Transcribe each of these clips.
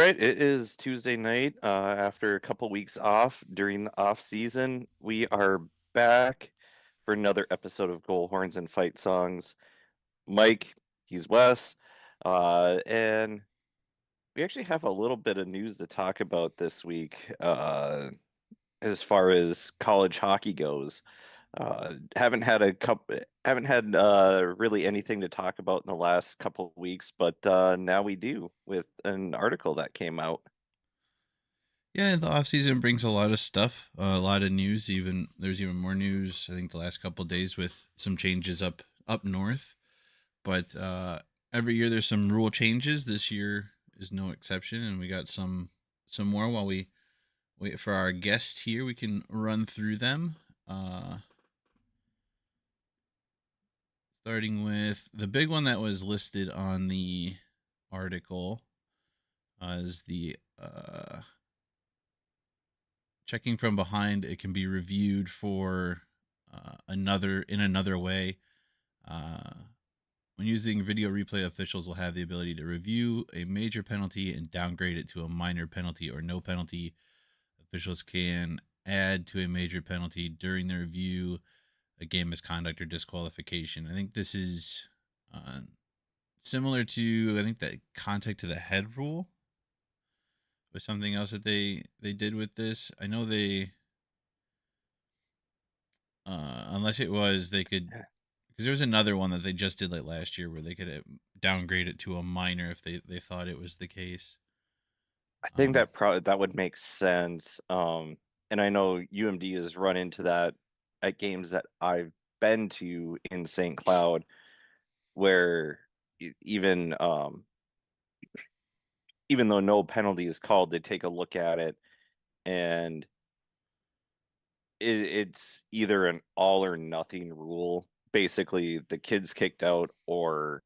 right, it is Tuesday night. After a couple weeks off during the off season, we are back for another episode of Goal Horns and Fight Songs. Mike, he's Wes, and we actually have a little bit of news to talk about this week, as far as college hockey goes. Haven't had really anything to talk about in the last couple of weeks, but now we do with an article that came out. Yeah, the off season brings a lot of stuff, a lot of news. Even there's even more news. I think the last couple of days with some changes up north. But every year there's some rule changes. This year is no exception, and we got some more. While we wait for our guest here, we can run through them. Uh, Starting with the big one that was listed on the article is the checking from behind. It can be reviewed for another way. Uh, when using video replay, officials will have the ability to review a major penalty and downgrade it to a minor penalty or no penalty. Officials can add to a major penalty during the review a game misconduct or disqualification. I think this is uh, similar to the contact to the head rule was something else that they did with this. I know they unless it was they could, because there was another one that they just did like last year where they could downgrade it to a minor if they thought it was the case. I think Um, that would make sense. And I know UMD has run into that at games that I've been to in St. Cloud, where even though no penalty is called, they take a look at it and it's either an all or nothing rule. Basically, the kid's kicked out or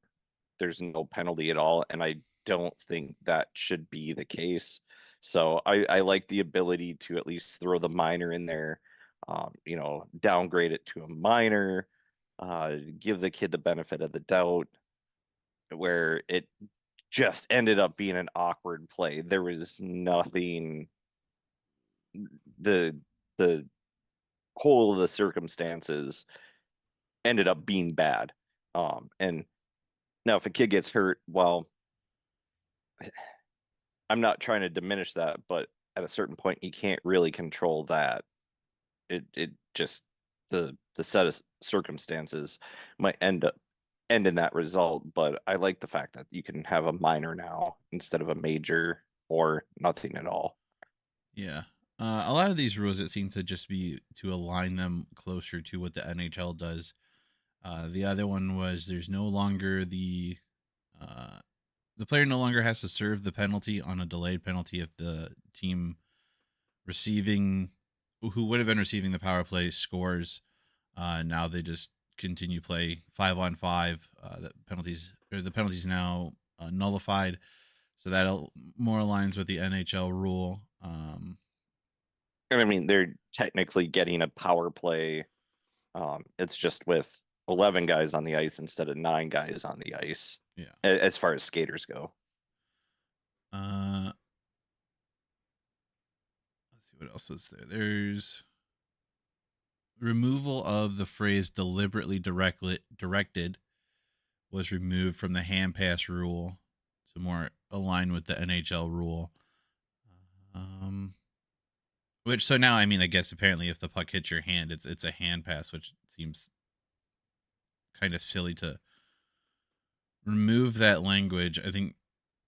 there's no penalty at all, and I don't think that should be the case. So I like the ability to at least throw the minor in there, downgrade it to a minor, give the kid the benefit of the doubt, where it just ended up being an awkward play. There was nothing, the the whole of the circumstances ended up being bad. And now if a kid gets hurt, well, I'm not trying to diminish that, but at a certain point, you can't really control that. It just the set of circumstances might end in that result. But I like the fact that you can have a minor now instead of a major or nothing at all. yeah. A lot of these rules, it seems to just be to align them closer to what the NHL does. The other one was there's no longer uh, the player no longer has to serve the penalty on a delayed penalty if the team receiving who would have been receiving the power play scores. Now they just continue play 5-on-5. The penalties now nullified, so that more aligns with the NHL rule. And I mean, they're technically getting a power play. It's just with 11 guys on the ice instead of 9 guys on the ice, Yeah. as far as skaters go. Uh, let's see what else was there. There's removal of the phrase directed was removed from the hand pass rule to more align with the NHL rule. Um, which so now, I mean, I guess apparently if the puck hits your hand, it's a hand pass, which seems kind of silly to remove that language. I think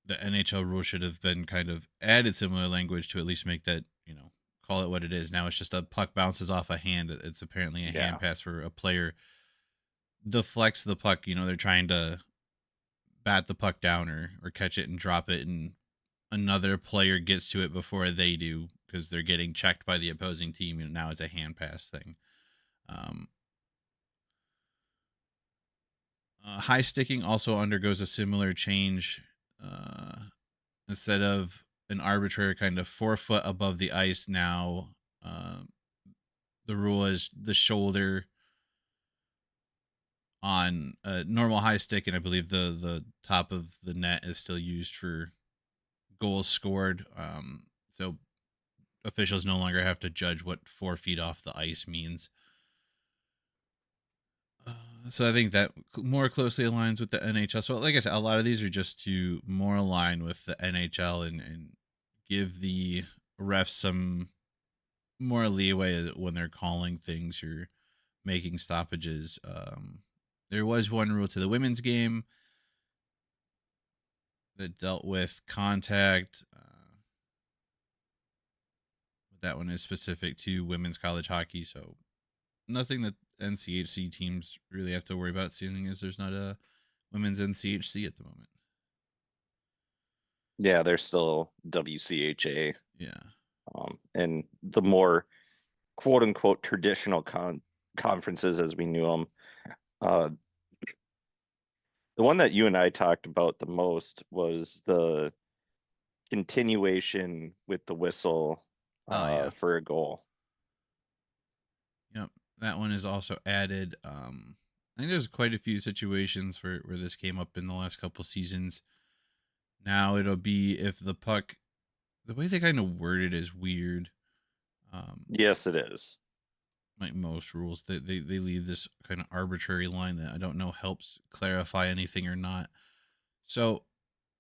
the NHL rule should have been kind of added similar language to at least make that, call it what it is. Now it's just a puck bounces off a hand. It's apparently a hand Yeah. pass for a player deflects the puck. They're trying to bat the puck down or catch it and drop it, and another player gets to it before they do because they're getting checked by the opposing team. Now it's a hand pass thing. Um, High sticking also undergoes a similar change. Instead of an arbitrary kind of 4 foot above the ice, now the rule is the shoulder on a normal high stick, and I believe the top of the net is still used for goals scored. So officials no longer have to judge what 4 feet off the ice means. So I think that more closely aligns with the NHL. So like I said, a lot of these are just to more align with the NHL and give the refs some more leeway when they're calling things or making stoppages. There was one rule to the women's game that dealt with contact. That one is specific to women's college hockey, so nothing that NCHC teams really have to worry about, seeing as there's not a women's NCHC at the moment. Yeah, they're still WCHA. Yeah. And the more quote unquote traditional conferences as we knew them. Uh, the one that you and I talked about the most was the continuation with the whistle Oh yeah. for a goal. Yep. That one is also added. I think there's quite a few situations where this came up in the last couple seasons. Now it'll be if the puck, the way they kind of word it is weird. Yes, it is. Like most rules, they leave this kind of arbitrary line that I don't know helps clarify anything or not. So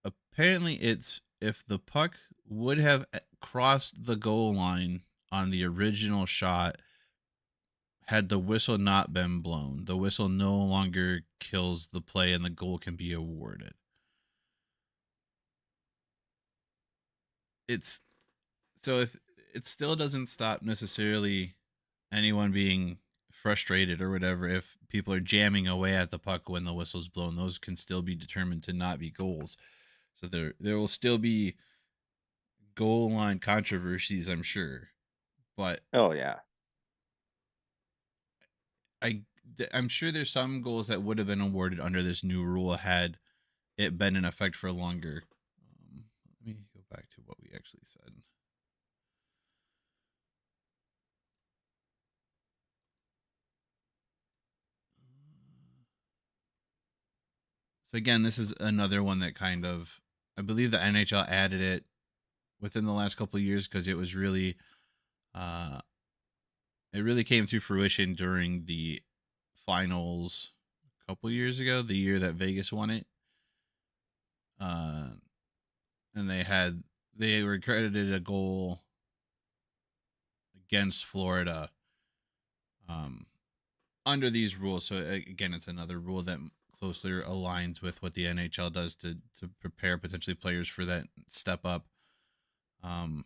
apparently it's if the puck would have crossed the goal line on the original shot had the whistle not been blown, the whistle no longer kills the play and the goal can be awarded. It's so if it still doesn't stop necessarily anyone being frustrated or whatever if people are jamming away at the puck when the whistle's blown, those can still be determined to not be goals. So there will still be goal line controversies, I'm sure. But Oh yeah. I I'm sure there's some goals that would have been awarded under this new rule had it been in effect for longer. Let me go back to what we actually said. So again, this is another one that kind of I believe the NHL added it within the last couple of years because uh it really came to fruition during the finals a couple years ago, the year that Vegas won it. Uh and they were credited a goal against Florida um under these rules. So again, it's another rule that closely aligns with what the NHL does to prepare potentially players for that step up. Um,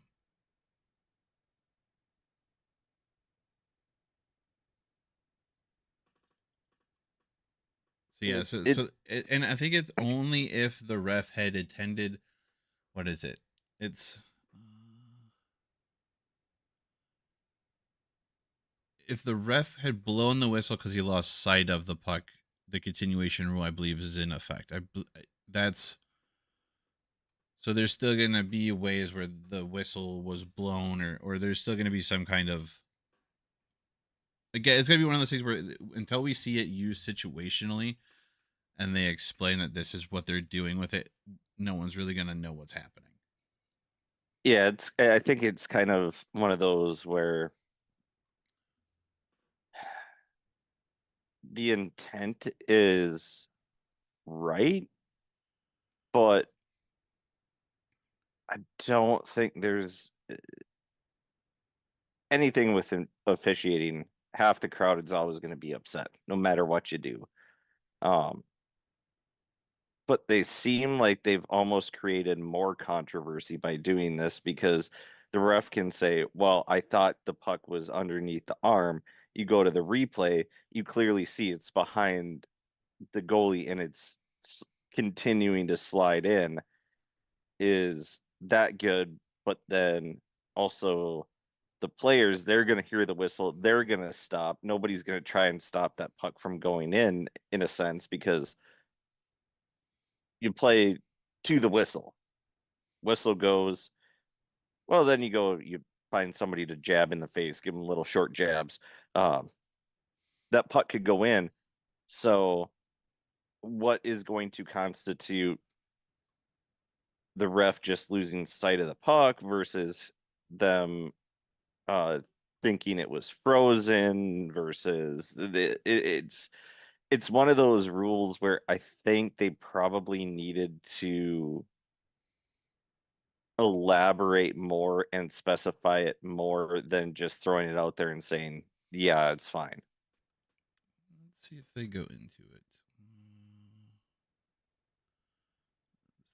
so yeah, It, so it and I think it's only if the ref had attended. What is it? It's if the ref had blown the whistle because he lost sight of the puck. The continuation rule, I believe, is in effect. That's so there's still going to be ways where the whistle was blown, or there's still going to be some kind of again. It's going to be one of those things where until we see it used situationally, and they explain that this is what they're doing with it, no one's really going to know what's happening. yeah, I think it's kind of one of those where the intent is right, but I don't think there's anything with officiating. Half the crowd is always going to be upset, no matter what you do. Um, but they seem like they've almost created more controversy by doing this because the ref can say, "Well, I thought the puck was underneath the arm." You go to the replay, you clearly see it's behind the goalie and it's continuing to slide in. Is that good? But then also the players, they're going to hear the whistle, they're going to stop. Nobody's going to try and stop that puck from going in a sense, because you play to the whistle. Whistle goes, well, then you find somebody to jab in the face, give them little short jabs. Um, that puck could go in. So, what is going to constitute the ref just losing sight of the puck versus them uh thinking it was frozen versus it's one of those rules where I think they probably needed to elaborate more and specify it more than just throwing it out there and saying, yeah, it's fine. Let's see if they go into it. Mm,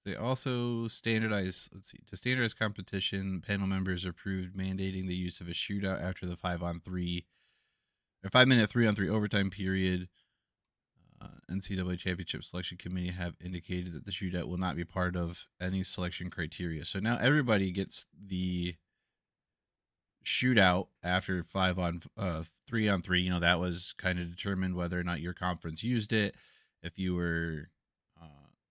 They also standardize, let's see, to standardize competition, panel members approved mandating the use of a shootout after the 5-on-3 or 5 minute 3-on-3 overtime period. NCAA Championship Selection Committee have indicated that the shootout will not be part of any selection criteria. So now everybody gets the shootout after 3-on-3. That was kind of determined whether or not your conference used it. If you were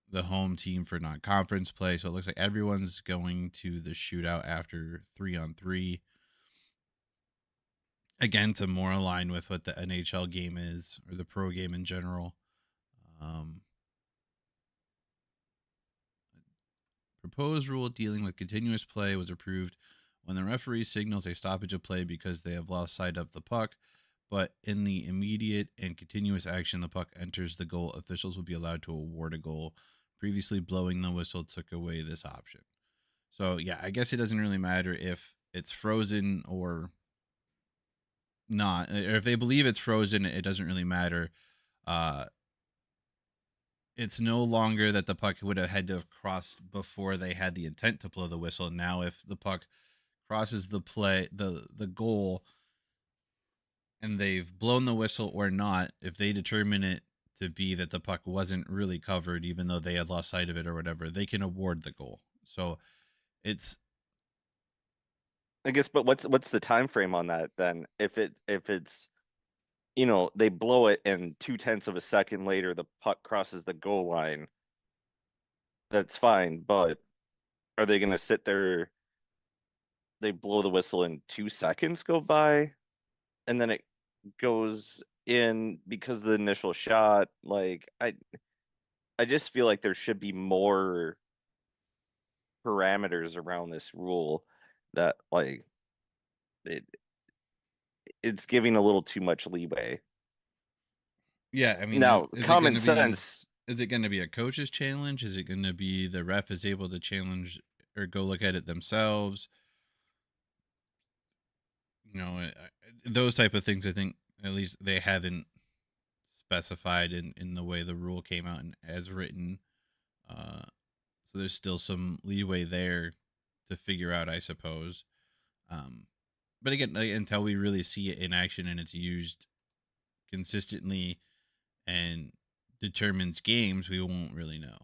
the home team for non-conference play, so it looks like everyone's going to the shootout after 3-on-3. Again, to more align with what the NHL game is or the pro game in general. Um, Proposed rule dealing with continuous play was approved when the referee signals a stoppage of play because they have lost sight of the puck, but in the immediate and continuous action the puck enters the goal, officials will be allowed to award a goal. Previously, blowing the whistle took away this option. So, yeah, I guess it doesn't really matter if it's frozen or not. Or if they believe it's frozen, it doesn't really matter. Uh, it's no longer that the puck would have had to have crossed before they had the intent to blow the whistle. Now, if the puck crosses the goal, and they've blown the whistle or not, if they determine it to be that the puck wasn't really covered, even though they had lost sight of it or whatever, they can award the goal. So it's I guess, but what's the time frame on that then? If it's they blow it and 0.2 of a second later the puck crosses the goal line, that's fine. But are they gonna sit there? They blow the whistle and 2 seconds go by, and then it goes in because of the initial shot. Like I just feel like there should be more parameters around this rule that like it it's giving a little too much leeway. yeah. I mean, Now, is it going common to be sense, a coach's challenge? Is it going to be the ref is able to challenge or go look at it themselves? Those type of things. I think at least they haven't specified in the way the rule came out and as written. Uh, so there's still some leeway there to figure out, I suppose. Um, but again, like, until we really see it in action and it's used consistently and determines games, we won't really know.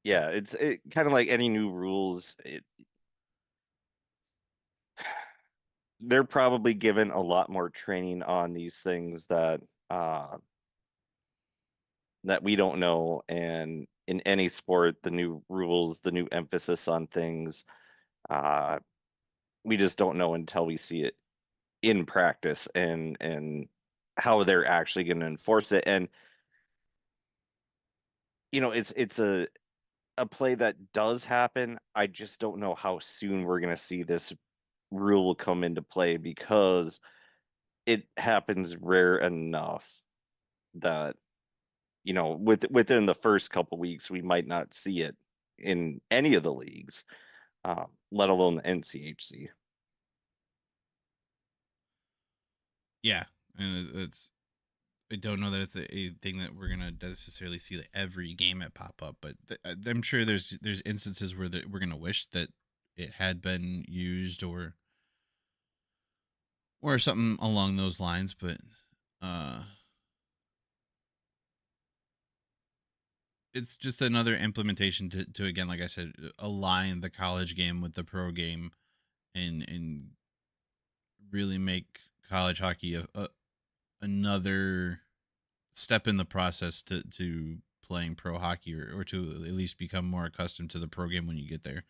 yeah, it's kind of like any new rules. They're probably given a lot more training on these things uh that we don't know. And in any sport, the new rules, the new emphasis on things, uh, we just don't know until we see it in practice and how they're actually going to enforce it. And it's a play that does happen. I just don't know how soon we're going to see this rule come into play because it happens rare enough that within the first couple weeks we might not see it in any of the leagues, let alone the NCHC. Yeah, and it's I don't know that it's a thing that we're gonna necessarily see like every game it pop up, but I'm sure there's instances where we're gonna wish that it had been used or something along those lines. But uh, it's just another implementation to again, like I said, align the college game with the pro game and really make college hockey another step in the process to playing pro hockey or to at least become more accustomed to the pro game when you get there.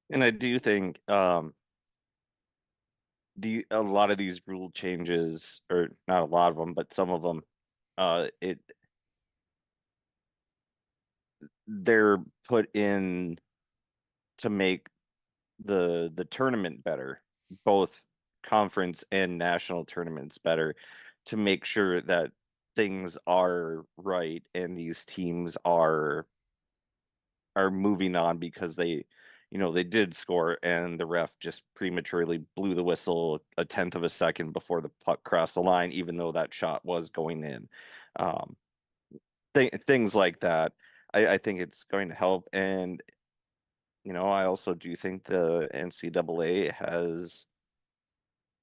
And I do think a lot of these rule changes, or not a lot of them, but some of them, it they're put in to make the tournament better, both conference and national tournaments better, to make sure that things are right and these teams are moving on because they did score and the ref just prematurely blew the whistle a tenth of a second before the puck crossed the line, even though that shot was going in. Um, things like that. I think it's going to help. And, I also do think the NCAA has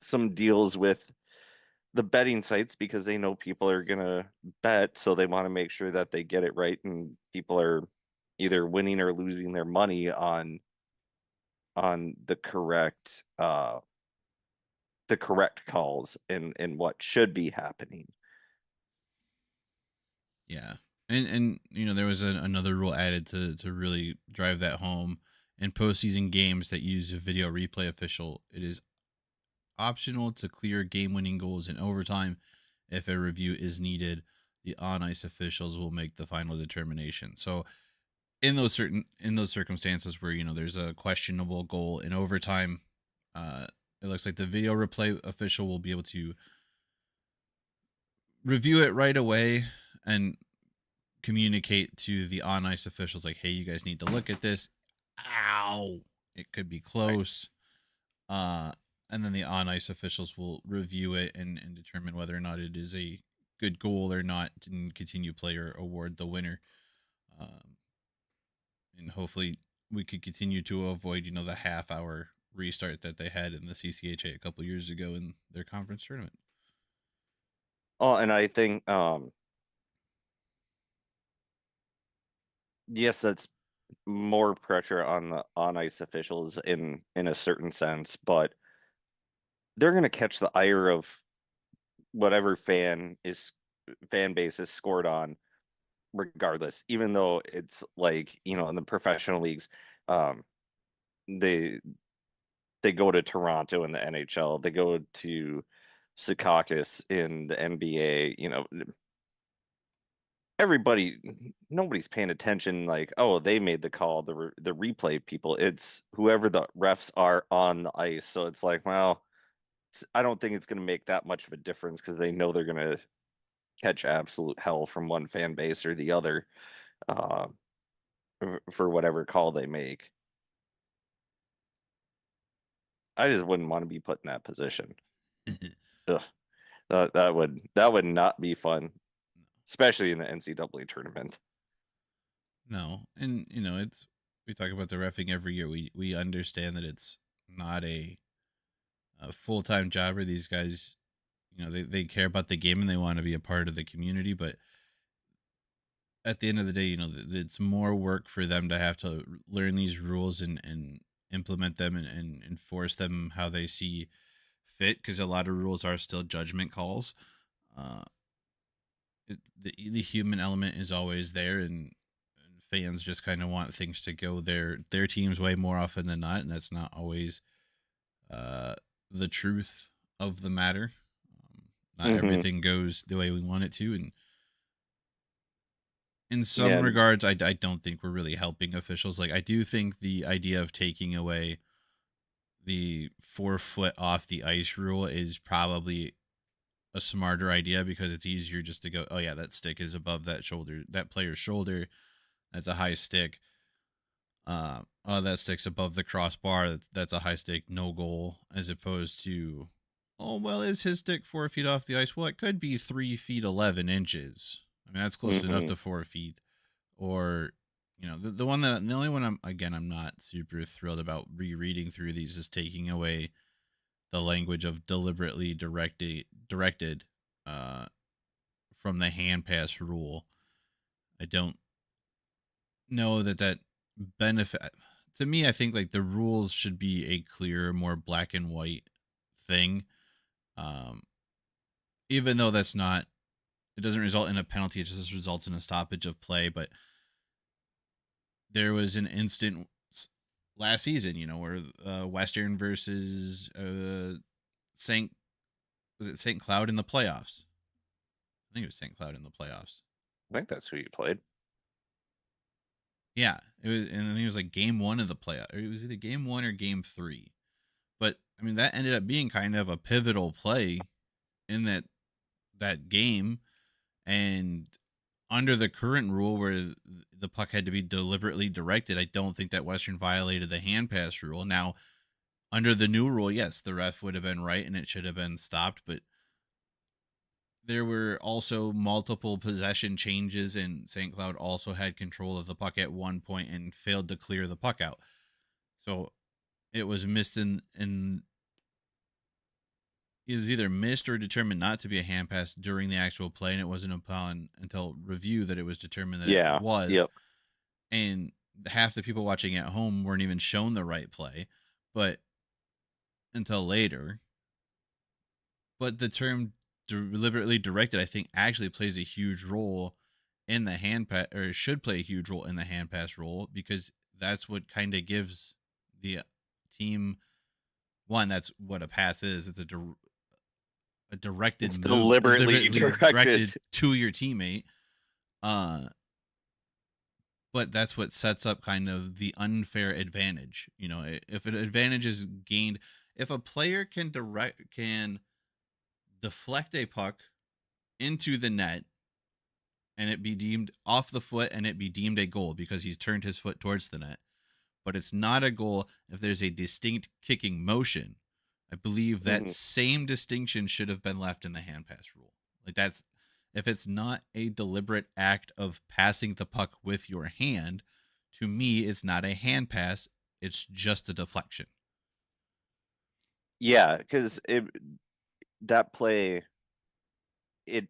some deals with the betting sites because they know people are going to bet. So they want to make sure that they get it right and people are either winning or losing their money on the correct calls and what should be happening. Yeah. And there was another rule added to really drive that home. In postseason games that use a video replay official, it is optional to clear game-winning goals in overtime. If a review is needed, the on-ice officials will make the final determination. So in those circumstances where there's a questionable goal in overtime, uh, it looks like the video replay official will be able to review it right away and communicate to the on ice officials like, hey, you guys need to look at this. Ow, it could be Nice. close. Uh, and then the on ice officials will review it and determine whether or not it is a good goal or not, and continue play or award the winner. Um, and hopefully we could continue to avoid the half hour restart that they had in the CCHA a couple years ago in their conference tournament. Oh, and I think yes, that's more pressure on the on ice officials in a certain sense, but they're going to catch the ire of whatever fan base is scored on regardless, even though it's like, in the professional leagues, um they they go to Toronto in the NHL, they go to Secaucus in the NBA, everybody, nobody's paying attention like, oh, they made the call, the replay people. It's whoever the refs are on the ice. So it's like, well, I don't think it's going to make that much of a difference because they know they're going to catch absolute hell from one fan base or the other, uh, for whatever call they make. I just wouldn't want to be put in that position. Ugh, that would not be fun, especially in the NCAA tournament. No, and it's we talk about the refing every year. We understand that it's not a full time job, or these guys, they care about the game and they want to be a part of the community. But at the end of the day, it's more work for them to have to learn these rules and implement them and enforce them how they see fit. Because a lot of rules are still judgment calls. Uh, the human element is always there, and fans just kind of want things to go their team's way more often than not, and that's not always uh, the truth of the matter. Not Hmm. everything goes the way we want it to, and in some Yeah. regards, I don't think we're really helping officials. Like, I do think the idea of taking away the 4 foot off the ice rule is probably a smarter idea because it's easier just to go, oh yeah, that stick is above that player's shoulder. That's a high stick. Oh, that stick's above the crossbar. That's a high stick, no goal, as opposed to, oh well, is his stick 4 feet off the ice? Well, it could be 3 feet 11 inches. I mean, that's close enough Hmm. to 4 feet. Or, the only one I'm not super thrilled about rereading through these is taking away the language of deliberately directed uh, from the hand pass rule. I don't know that benefit to me. I think like the rules should be a clear, more black and white thing. um Even though that's not, it doesn't result in a penalty, it just results in a stoppage of play. But there was an instant last season, where Western versus St. Was it St. Cloud in the playoffs? I think it was St. Cloud in the playoffs. I think that's who you played. Yeah, it was, and then it was like game 1 of the playoff, or it was either game 1 or game 3. But, I mean, that ended up being kind of a pivotal play in that game, and under the current rule where the puck had to be deliberately directed, I don't think that Western violated the hand pass rule. Now, under the new rule, yes, the ref would have been right and it should have been stopped, but there were also multiple possession changes, and St. Cloud also had control of the puck at one point and failed to clear the puck out. So it was missed in it was either missed or determined not to be a hand pass during the actual play, and it wasn't upon until review that it was determined that it Yeah. was. Yep. And half the people watching at home weren't even shown the right play, but until later. But the term deliberately directed, I think, actually plays a huge role in the hand pass, or should play a huge role in the hand pass role, because that's what kind of gives the team one. That's what a pass is. It's a directed It's move, deliberately deliberately directed. directed to your teammate. Uh, but that's what sets up kind of the unfair advantage. You know, if an advantage is gained, if a player can deflect a puck into the net and it be deemed off the foot and it be deemed a goal because he's turned his foot towards the net, but it's not a goal if there's a distinct kicking motion. I believe that Mhm. same distinction should have been left in the hand pass rule. Like, that's, if it's not a deliberate act of passing the puck with your hand, to me it's not a hand pass, it's just a deflection. Yeah, because that play, it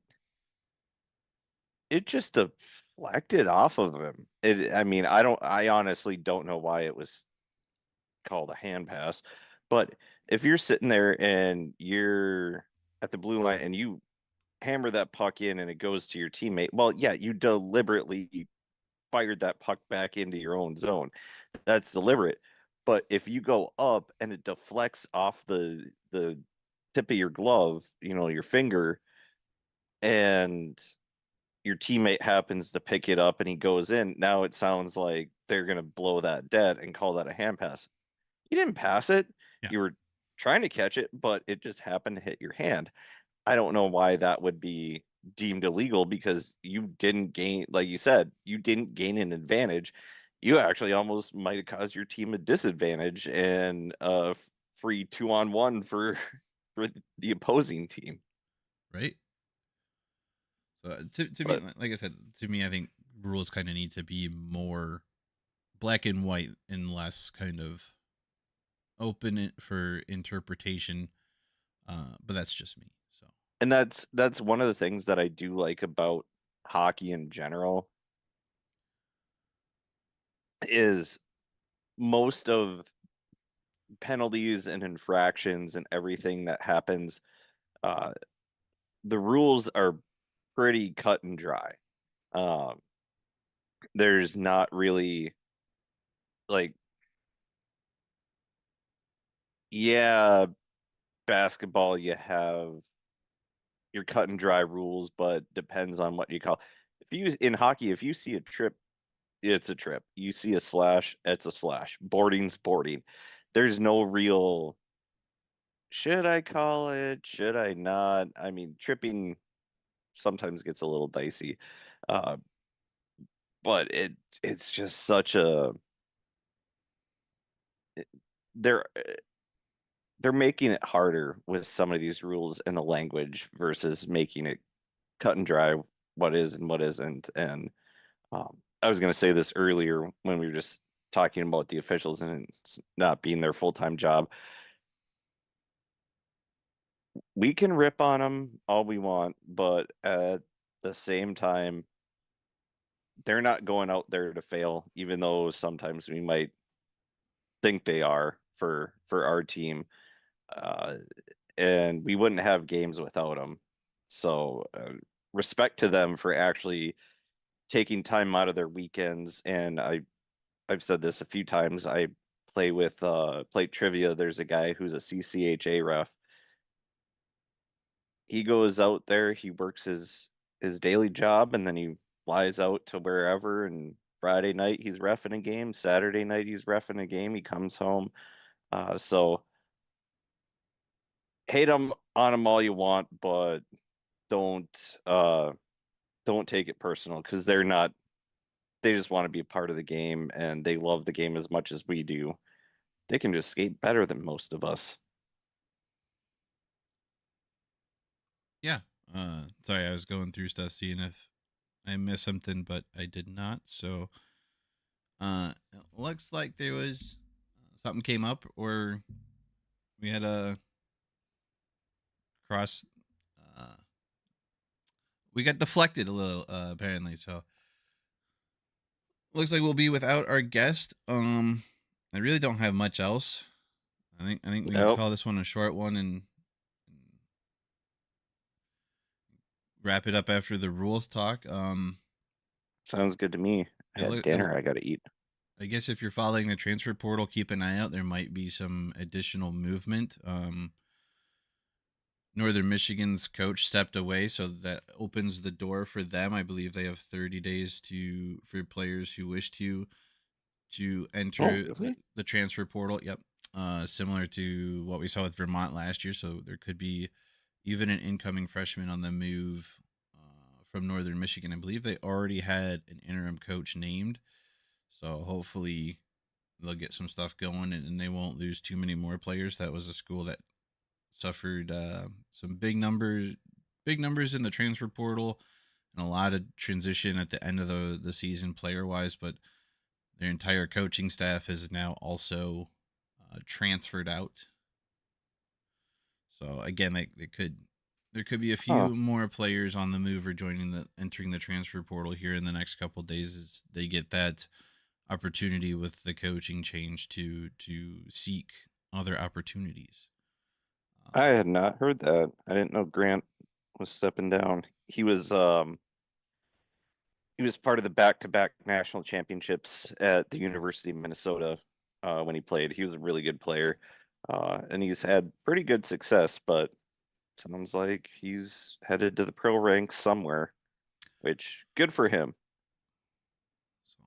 it just deflected off of him. I mean, I honestly don't know why it was called a hand pass, but if you're sitting there and you're at the blue line and you hammer that puck in and it goes to your teammate, well, yeah, you deliberately fired that puck back into your own zone. That's deliberate. But if you go up and it deflects off the tip of your glove, your finger, and your teammate happens to pick it up and he goes in, now it sounds like they're going to blow that dead and call that a hand pass. You didn't pass it. Yeah. You were trying to catch it, but it just happened to hit your hand. I don't know why that would be deemed illegal, because you didn't gain, like you said, you didn't gain an advantage. You actually almost might have caused your team a disadvantage and free 2-on-1 for for the opposing team. Right. So to me, But like I said, to me, I think rules kind of need to be more black and white and less kind of open it for interpretation. But that's just me. So and that's one of the things that I do like about hockey in general, is most of penalties and infractions and everything that happens, uh, the rules are pretty cut and dry. Um, there's not really, like, yeah, basketball, you have your cut and dry rules, but depends on what you call. If you in hockey, if you see a trip, it's a trip. You see a slash, it's a slash. Boarding's boarding. There's no real, should I call it? Should I not? I mean, tripping sometimes gets a little dicey. Uh, but it's just such a, they're they're making it harder with some of these rules and the language versus making it cut and dry what is and what isn't. And I was going to say this earlier when we were just talking about the officials and it's not being their full-time job. We can rip on them all we want, but at the same time, they're not going out there to fail, even though sometimes we might think they are for our team. Uh, and we wouldn't have games without them. So respect to them for actually taking time out of their weekends. And I've said this a few times. I play trivia. There's a guy who's a CCHA ref. He goes out there, he works his daily job, and then he flies out to wherever and Friday night he's reffing a game, Saturday night he's reffing a game, he comes home. So hate him on him all you want, but don't don't take it personal because they're not. They just want to be a part of the game and they love the game as much as we do. They can just skate better than most of us. Yeah. Sorry, I was going through stuff, seeing if I missed something, but I did not. So, it looks like there was something came up, or we had a cross. Uh, we got deflected a little, apparently. So, looks like we'll be without our guest. I really don't have much else. I think we can Nope. call this one a short one and wrap it up after the rules talk. Sounds good to me. I It, had look. It dinner I gotta eat. I guess if you're following the transfer portal, keep an eye out. There might be some additional movement. Northern Michigan's coach stepped away, so that opens the door for them. I believe they have 30 days to for players who wish to Oh, enter really? the transfer portal. Yep, similar to what we saw with Vermont last year. So there could be even an incoming freshman on the move from Northern Michigan. I believe they already had an interim coach named, so hopefully they'll get some stuff going and they won't lose too many more players. That was a school that suffered some big numbers in the transfer portal and a lot of transition at the end of the season player wise, but their entire coaching staff has now also transferred out. So again, they could there could be a Huh. few more players on the move or joining the entering the transfer portal here in the next couple of days as they get that opportunity with the coaching change to seek other opportunities. I Um, had not heard that. I didn't know Grant was stepping down. He was part of the back-to-back national championships at the University of Minnesota when he played. He was a really good player, and he's had pretty good success. But sounds like he's headed to the pro ranks somewhere, which good for him. so,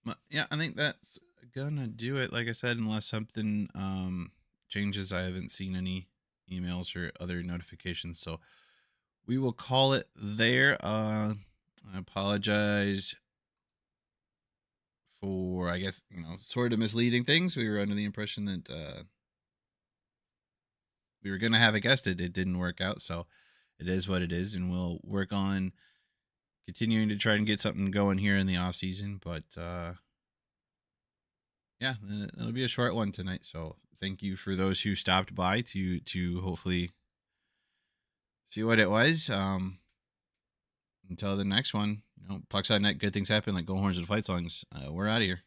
but yeah, I think that's gonna do it. Like I said, unless something changes, I haven't seen any emails or other notifications, so we will call it there. I apologize for, I guess, sort of misleading things. We were under the impression that we were going to have a guest. It didn't work out. So it is what it is. And we'll work on continuing to try and get something going here in the off season. But yeah, it'll be a short one tonight. So thank you for those who stopped by to hopefully see what it was. Until the next one, pucks on net, good things happen, like Go Horns and Fight Songs. We're out of here.